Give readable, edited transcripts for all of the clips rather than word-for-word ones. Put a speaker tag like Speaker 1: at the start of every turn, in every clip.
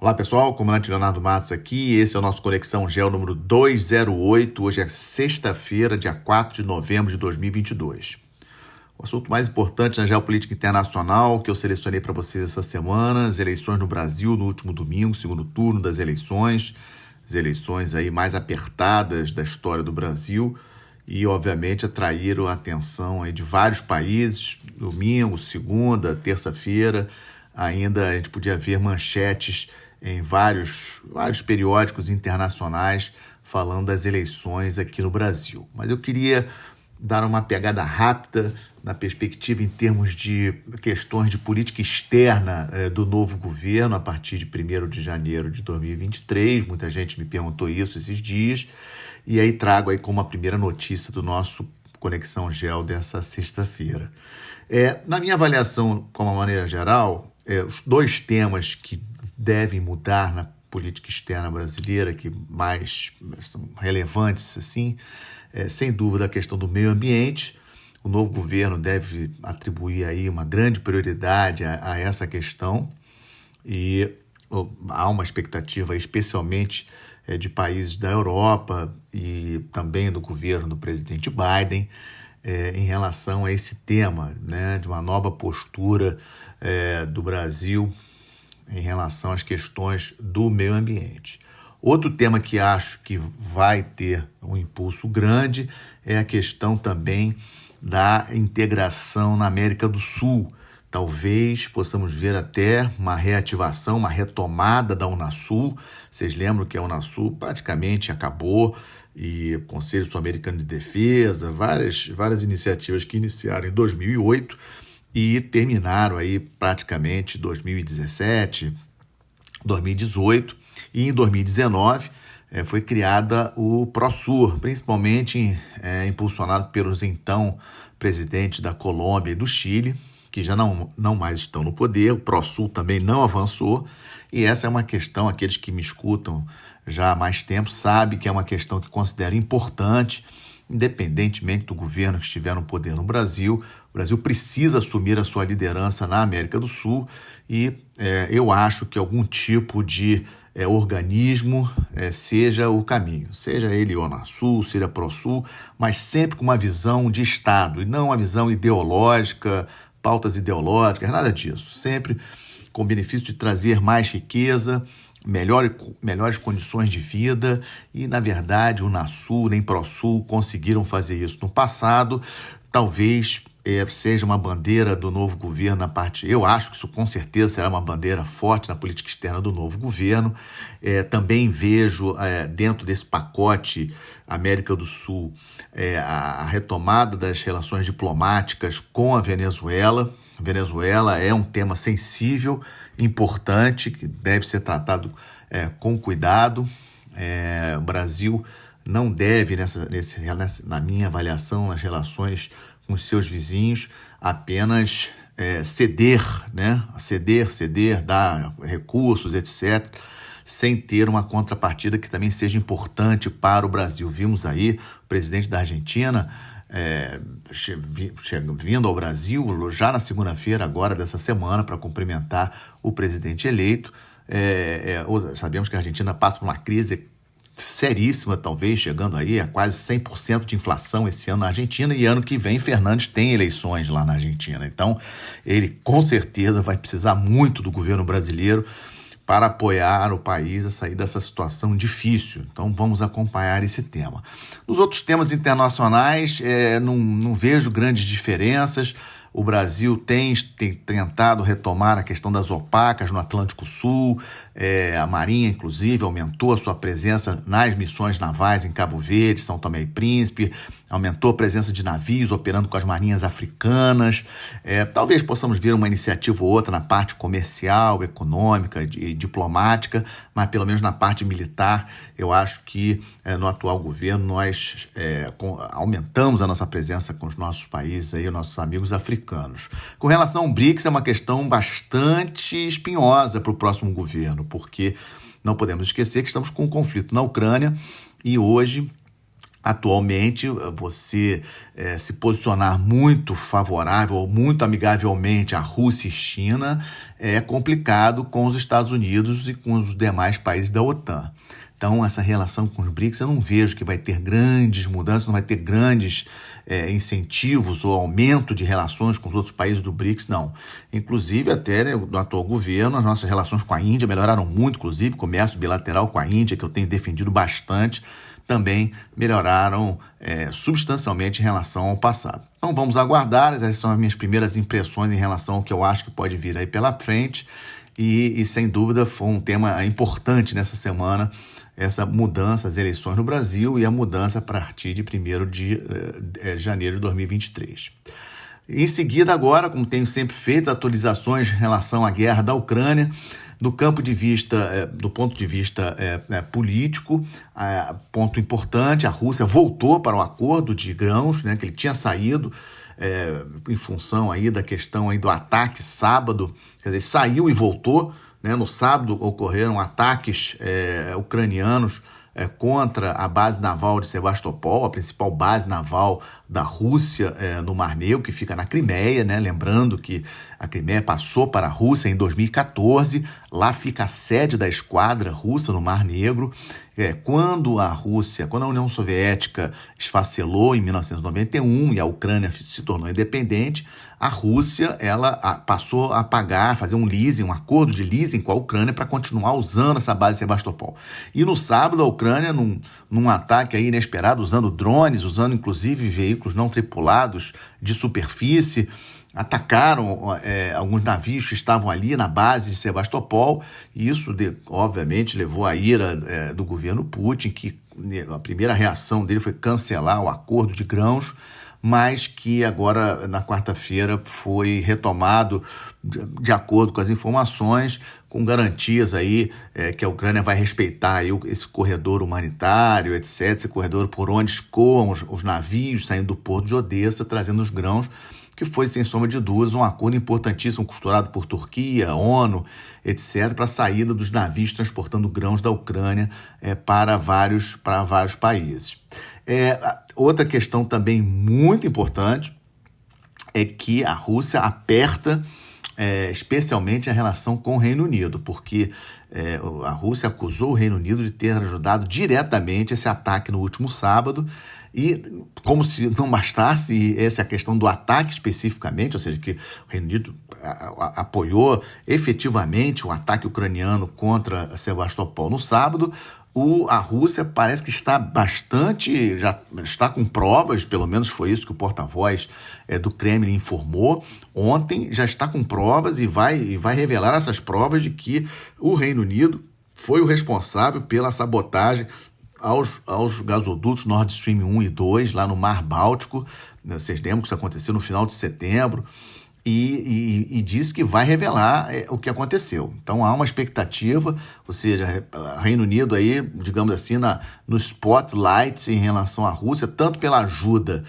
Speaker 1: Olá pessoal, comandante Leonardo Matos aqui, esse é o nosso Conexão Geo número 208, hoje é sexta-feira, dia 4 de novembro de 2022. O assunto mais importante na geopolítica internacional que eu selecionei para vocês essa semana, as eleições no Brasil no último domingo, segundo turno das eleições, as eleições aí mais apertadas da história do Brasil e obviamente atraíram a atenção aí de vários países, domingo, segunda, terça-feira, ainda a gente podia ver manchetes em vários periódicos internacionais falando das eleições aqui no Brasil. Mas eu queria dar uma pegada rápida na perspectiva em termos de questões de política externa do novo governo a partir de 1º de janeiro de 2023. Muita gente me perguntou isso esses dias. E aí trago aí como a primeira notícia do nosso Conexão Geo dessa sexta-feira. Na minha avaliação, como uma maneira geral, os dois temas que devem mudar na política externa brasileira, que mais são relevantes, assim, sem dúvida a questão do meio ambiente. O novo governo deve atribuir aí uma grande prioridade a essa questão e há uma expectativa, especialmente de países da Europa e também do governo do presidente Biden, em relação a esse tema, né, de uma nova postura do Brasil em relação às questões do meio ambiente. Outro tema que acho que vai ter um impulso grande é a questão também da integração na América do Sul. Talvez possamos ver até uma reativação, uma retomada da Unasul. Vocês lembram que a Unasul praticamente acabou e o Conselho Sul-Americano de Defesa, várias iniciativas que iniciaram em 2008 e terminaram aí praticamente 2017, 2018 e em 2019 foi criada o PROSUR, principalmente impulsionado pelos então presidentes da Colômbia e do Chile, que já não mais estão no poder. O PROSUR também não avançou e essa é uma questão, aqueles que me escutam já há mais tempo sabem que é uma questão que considero importante. Independentemente do governo que estiver no poder no Brasil, o Brasil precisa assumir a sua liderança na América do Sul e eu acho que algum tipo de organismo seja o caminho, seja ele Unasul, seja PROSUR, mas sempre com uma visão de Estado e não uma visão ideológica, pautas ideológicas, nada disso, sempre com o benefício de trazer mais riqueza, melhores condições de vida e, na verdade, o Unasul nem PROSUR conseguiram fazer isso no passado. Talvez seja uma bandeira do novo governo na parte... Eu acho que isso com certeza será uma bandeira forte na política externa do novo governo. Também vejo dentro desse pacote América do Sul a retomada das relações diplomáticas com a Venezuela. A Venezuela é um tema sensível, importante, que deve ser tratado com cuidado. O Brasil não deve, na minha avaliação, nas relações com os seus vizinhos, apenas ceder, dar recursos, etc., sem ter uma contrapartida que também seja importante para o Brasil. Vimos aí o presidente da Argentina vindo ao Brasil já na segunda-feira agora dessa semana para cumprimentar o presidente eleito. Sabemos que a Argentina passa por uma crise seríssima, talvez chegando aí a quase 100% de inflação esse ano na Argentina, e ano que vem Fernandes tem eleições lá na Argentina. Então ele com certeza vai precisar muito do governo brasileiro para apoiar o país a sair dessa situação difícil. Então vamos acompanhar esse tema. Nos outros temas internacionais, não vejo grandes diferenças. O Brasil tem tentado retomar a questão das opacas no Atlântico Sul. A Marinha, inclusive, aumentou a sua presença nas missões navais em Cabo Verde, São Tomé e Príncipe, aumentou a presença de navios operando com as marinhas africanas. Talvez possamos ver uma iniciativa ou outra na parte comercial, econômica e diplomática, mas pelo menos na parte militar, eu acho que no atual governo nós aumentamos a nossa presença com os nossos países, aí, os nossos amigos africanos. Com relação ao BRICS, é uma questão bastante espinhosa para o próximo governo, porque não podemos esquecer que estamos com um conflito na Ucrânia e hoje atualmente, você se posicionar muito favorável ou muito amigavelmente à Rússia e China é complicado com os Estados Unidos e com os demais países da OTAN. Então, essa relação com os BRICS, eu não vejo que vai ter grandes mudanças, não vai ter grandes incentivos ou aumento de relações com os outros países do BRICS, não. Inclusive, até no atual governo, as nossas relações com a Índia melhoraram muito, inclusive, comércio bilateral com a Índia, que eu tenho defendido bastante, também melhoraram substancialmente em relação ao passado. Então vamos aguardar, essas são as minhas primeiras impressões em relação ao que eu acho que pode vir aí pela frente e sem dúvida foi um tema importante nessa semana, essa mudança, as eleições no Brasil e a mudança a partir de 1º de janeiro de 2023. Em seguida agora, como tenho sempre feito, atualizações em relação à guerra da Ucrânia, do ponto de vista político, ponto importante, a Rússia voltou para o acordo de grãos, né, que ele tinha saído em função aí da questão aí do ataque sábado, quer dizer, saiu e voltou, né, no sábado ocorreram ataques ucranianos contra a base naval de Sebastopol, a principal base naval da Rússia no Mar Negro, que fica na Crimeia, né? Lembrando que a Crimeia passou para a Rússia em 2014, lá fica a sede da esquadra russa no Mar Negro. Quando a União Soviética esfacelou em 1991 e a Ucrânia se tornou independente, a Rússia passou a fazer um leasing, um acordo de leasing com a Ucrânia para continuar usando essa base de Sebastopol. E no sábado a Ucrânia, num ataque aí inesperado, usando drones, usando inclusive veículos não tripulados de superfície, atacaram alguns navios que estavam ali na base de Sebastopol, e isso, obviamente, levou à ira do governo Putin, que a primeira reação dele foi cancelar o acordo de grãos, mas que agora, na quarta-feira, foi retomado de acordo com as informações, com garantias aí que a Ucrânia vai respeitar aí esse corredor humanitário, etc., esse corredor por onde escoam os navios saindo do porto de Odessa, trazendo os grãos, que foi, sem sombra de dúvidas, um acordo importantíssimo costurado por Turquia, ONU, etc., para a saída dos navios transportando grãos da Ucrânia para vários países. Outra questão também muito importante é que a Rússia aperta especialmente a relação com o Reino Unido, porque a Rússia acusou o Reino Unido de ter ajudado diretamente esse ataque no último sábado, e como se não bastasse essa questão do ataque especificamente, ou seja, que o Reino Unido apoiou efetivamente o ataque ucraniano contra Sebastopol no sábado, a Rússia parece que já está com provas, pelo menos foi isso que o porta-voz do Kremlin informou ontem, já está com provas e vai revelar essas provas de que o Reino Unido foi o responsável pela sabotagem aos gasodutos Nord Stream 1 e 2 lá no Mar Báltico. Vocês lembram que isso aconteceu no final de setembro, e disse que vai revelar o que aconteceu. Então há uma expectativa, ou seja, o Reino Unido aí, digamos assim, no spotlight em relação à Rússia, tanto pela ajuda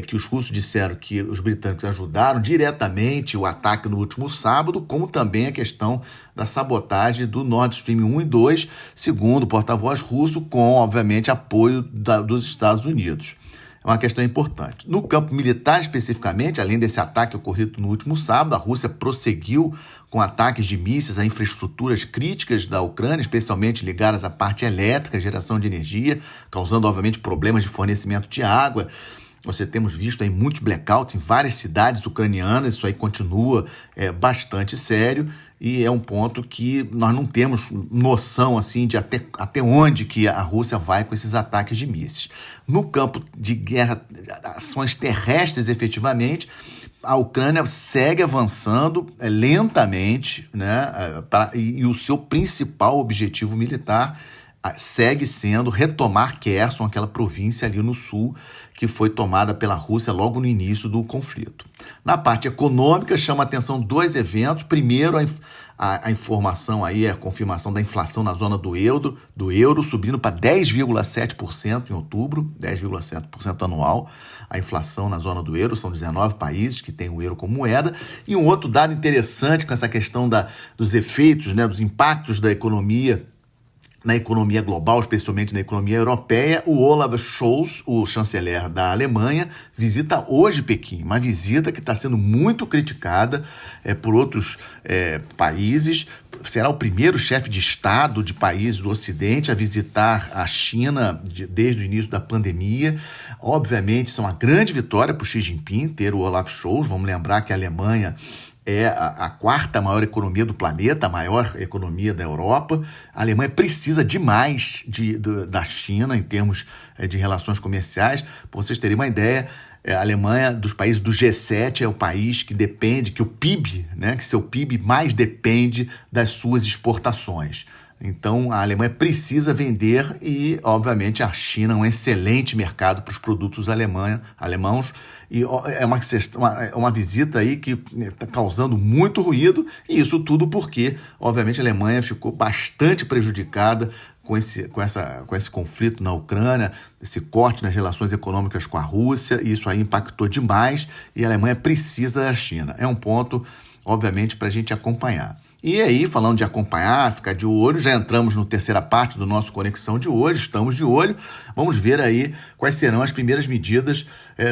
Speaker 1: que os russos disseram que os britânicos ajudaram diretamente o ataque no último sábado, como também a questão da sabotagem do Nord Stream 1 e 2, segundo o porta-voz russo, com, obviamente, apoio dos Estados Unidos. É uma questão importante. No campo militar, especificamente, além desse ataque ocorrido no último sábado, a Rússia prosseguiu com ataques de mísseis a infraestruturas críticas da Ucrânia, especialmente ligadas à parte elétrica, geração de energia, causando, obviamente, problemas de fornecimento de água. Temos visto aí muitos blackouts em várias cidades ucranianas, isso aí continua bastante sério, e é um ponto que nós não temos noção assim, de até onde que a Rússia vai com esses ataques de mísseis. No campo de guerra, ações terrestres efetivamente, a Ucrânia segue avançando lentamente, né, e o seu principal objetivo militar segue sendo retomar Kherson, aquela província ali no sul que foi tomada pela Rússia logo no início do conflito. Na parte econômica, chama a atenção dois eventos. Primeiro, a informação aí, a confirmação da inflação na zona do euro subindo para 10,7% em outubro, 10,7% anual. A inflação na zona do euro, são 19 países que têm o euro como moeda. E um outro dado interessante com essa questão dos efeitos, né, dos impactos da economia na economia global, especialmente na economia europeia. O Olaf Scholz, o chanceler da Alemanha, visita hoje Pequim, uma visita que está sendo muito criticada por outros países. Será o primeiro chefe de Estado de países do Ocidente a visitar a China desde o início da pandemia. Obviamente, isso é uma grande vitória para o Xi Jinping ter o Olaf Scholz. Vamos lembrar que a Alemanha é a quarta maior economia do planeta, a maior economia da Europa. A Alemanha precisa demais da China em termos de relações comerciais. Para vocês terem uma ideia, a Alemanha, dos países do G7, é o país que depende, que o PIB, que seu PIB mais depende das suas exportações. Então, a Alemanha precisa vender e, obviamente, a China é um excelente mercado para os produtos alemãos. E é uma visita aí que está causando muito ruído, e isso tudo porque, obviamente, a Alemanha ficou bastante prejudicada com esse conflito na Ucrânia, esse corte nas relações econômicas com a Rússia, e isso aí impactou demais, e a Alemanha precisa da China. É um ponto, obviamente, para a gente acompanhar. E aí, falando de acompanhar, ficar de olho, já entramos na terceira parte do nosso Conexão de hoje, estamos de olho. Vamos ver aí quais serão as primeiras medidas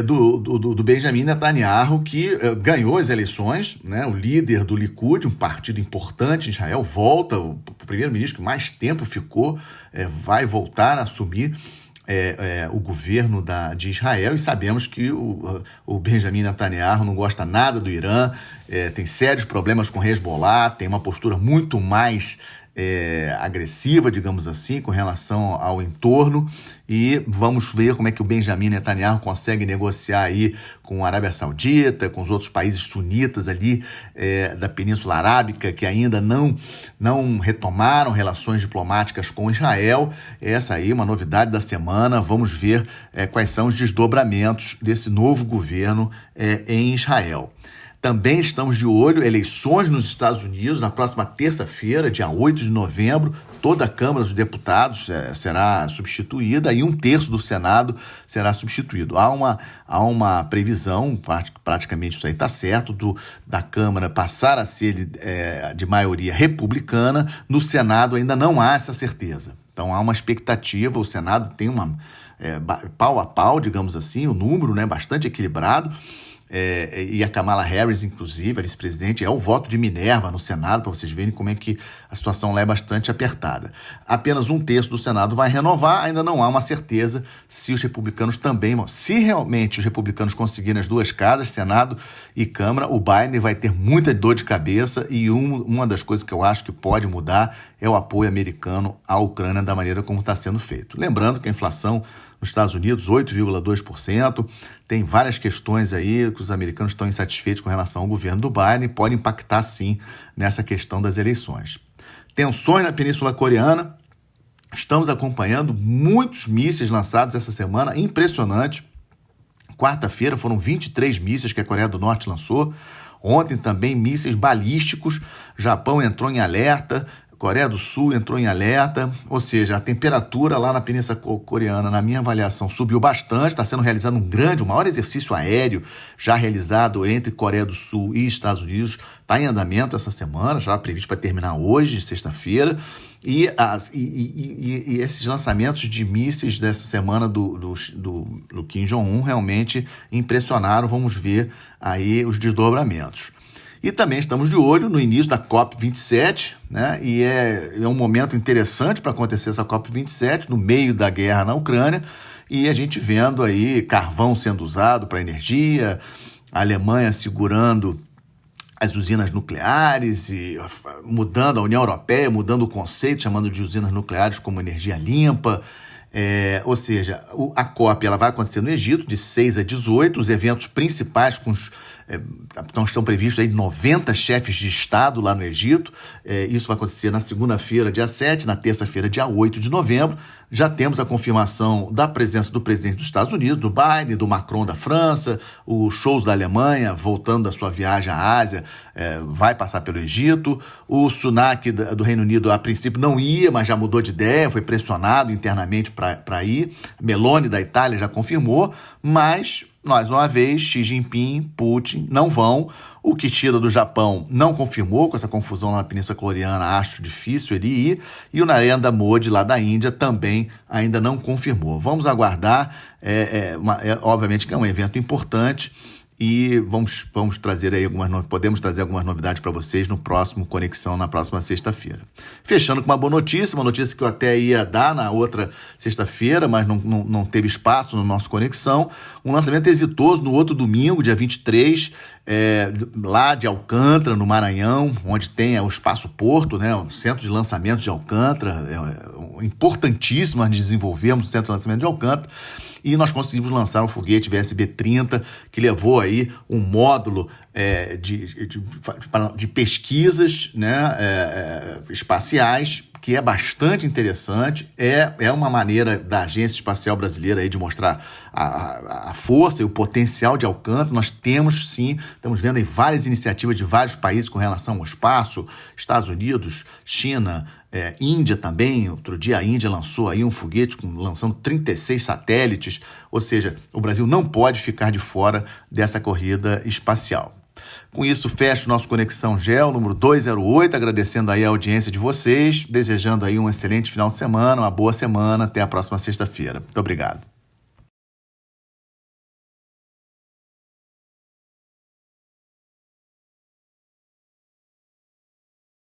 Speaker 1: do Benjamin Netanyahu, que ganhou as eleições, o líder do Likud, um partido importante em Israel, volta, o primeiro-ministro que mais tempo ficou, vai voltar a assumir o governo de Israel, e sabemos que o Benjamin Netanyahu não gosta nada do Irã, tem sérios problemas com Hezbollah, tem uma postura muito mais agressiva, digamos assim, com relação ao entorno, e vamos ver como é que o Benjamin Netanyahu consegue negociar aí com a Arábia Saudita, com os outros países sunitas ali da Península Arábica, que ainda não retomaram relações diplomáticas com Israel. Essa aí é uma novidade da semana. Vamos ver quais são os desdobramentos desse novo governo em Israel. Também estamos de olho, eleições nos Estados Unidos, na próxima terça-feira, dia 8 de novembro, toda a Câmara dos Deputados será substituída e 1/3 do Senado será substituído. Há uma previsão, praticamente isso aí está certo, da Câmara passar a ser de maioria republicana. No Senado ainda não há essa certeza. Então há uma expectativa, o Senado tem pau a pau, digamos assim, o número bastante equilibrado. E a Kamala Harris, inclusive, a vice-presidente, é o voto de Minerva no Senado, para vocês verem como é que a situação lá é bastante apertada. Apenas 1/3 do Senado vai renovar, ainda não há uma certeza se os republicanos também vão. Se realmente os republicanos conseguirem as duas casas, Senado e Câmara, o Biden vai ter muita dor de cabeça, e uma das coisas que eu acho que pode mudar é o apoio americano à Ucrânia da maneira como está sendo feito. Lembrando que a inflação nos Estados Unidos, 8,2%, tem várias questões aí que os americanos estão insatisfeitos com relação ao governo do Biden, pode impactar sim nessa questão das eleições. Tensões na Península Coreana, estamos acompanhando muitos mísseis lançados essa semana, impressionante. Quarta-feira foram 23 mísseis que a Coreia do Norte lançou, ontem também mísseis balísticos, Japão entrou em alerta, Coreia do Sul entrou em alerta, ou seja, a temperatura lá na Península Coreana, na minha avaliação, subiu bastante. Está sendo realizado o maior exercício aéreo já realizado entre Coreia do Sul e Estados Unidos. Está em andamento essa semana, já previsto para terminar hoje, sexta-feira. E esses lançamentos de mísseis dessa semana do Kim Jong-un realmente impressionaram. Vamos ver aí os desdobramentos. E também estamos de olho no início da COP27, e é um momento interessante para acontecer essa COP27, no meio da guerra na Ucrânia, e a gente vendo aí carvão sendo usado para energia, a Alemanha segurando as usinas nucleares e mudando a União Europeia, mudando o conceito, chamando de usinas nucleares como energia limpa. Ou seja, a COP ela vai acontecer no Egito, de 6 a 18, os eventos principais estão previstos aí 90 chefes de Estado lá no Egito. Isso vai acontecer na segunda-feira, dia 7, na terça-feira, dia 8 de novembro. Já temos a confirmação da presença do presidente dos Estados Unidos, do Biden, do Macron da França, o Scholz da Alemanha, voltando da sua viagem à Ásia, vai passar pelo Egito. O Sunak do Reino Unido, a princípio, não ia, mas já mudou de ideia, foi pressionado internamente para ir. Meloni da Itália já confirmou, mas mais uma vez, Xi Jinping, Putin não vão. O Kishida do Japão não confirmou, com essa confusão na Península Coreana, acho difícil ele ir. E o Narendra Modi, lá da Índia, também ainda não confirmou. Vamos aguardar, obviamente que é um evento importante, e vamos trazer aí podemos trazer algumas novidades para vocês no próximo Conexão, na próxima sexta-feira. Fechando com uma notícia que eu até ia dar na outra sexta-feira, mas não teve espaço no nosso Conexão. Um lançamento exitoso no outro domingo, dia 23, lá de Alcântara, no Maranhão, onde tem o Espaço Porto, né, o centro de lançamento de Alcântara, importantíssimo. Nós desenvolvemos o centro de lançamento de Alcântara, e nós conseguimos lançar um foguete VSB-30, que levou aí um módulo de pesquisas, né, espaciais, que é bastante interessante. É uma maneira da Agência Espacial Brasileira aí de mostrar a força e o potencial de Alcântara. Nós estamos vendo aí várias iniciativas de vários países com relação ao espaço, Estados Unidos, China, Índia também. Outro dia a Índia lançou aí um foguete lançando 36 satélites, ou seja, o Brasil não pode ficar de fora dessa corrida espacial. Com isso, fecho nosso Conexão GEO, número 208, agradecendo aí a audiência de vocês, desejando aí um excelente final de semana, uma boa semana, até a próxima sexta-feira. Muito obrigado.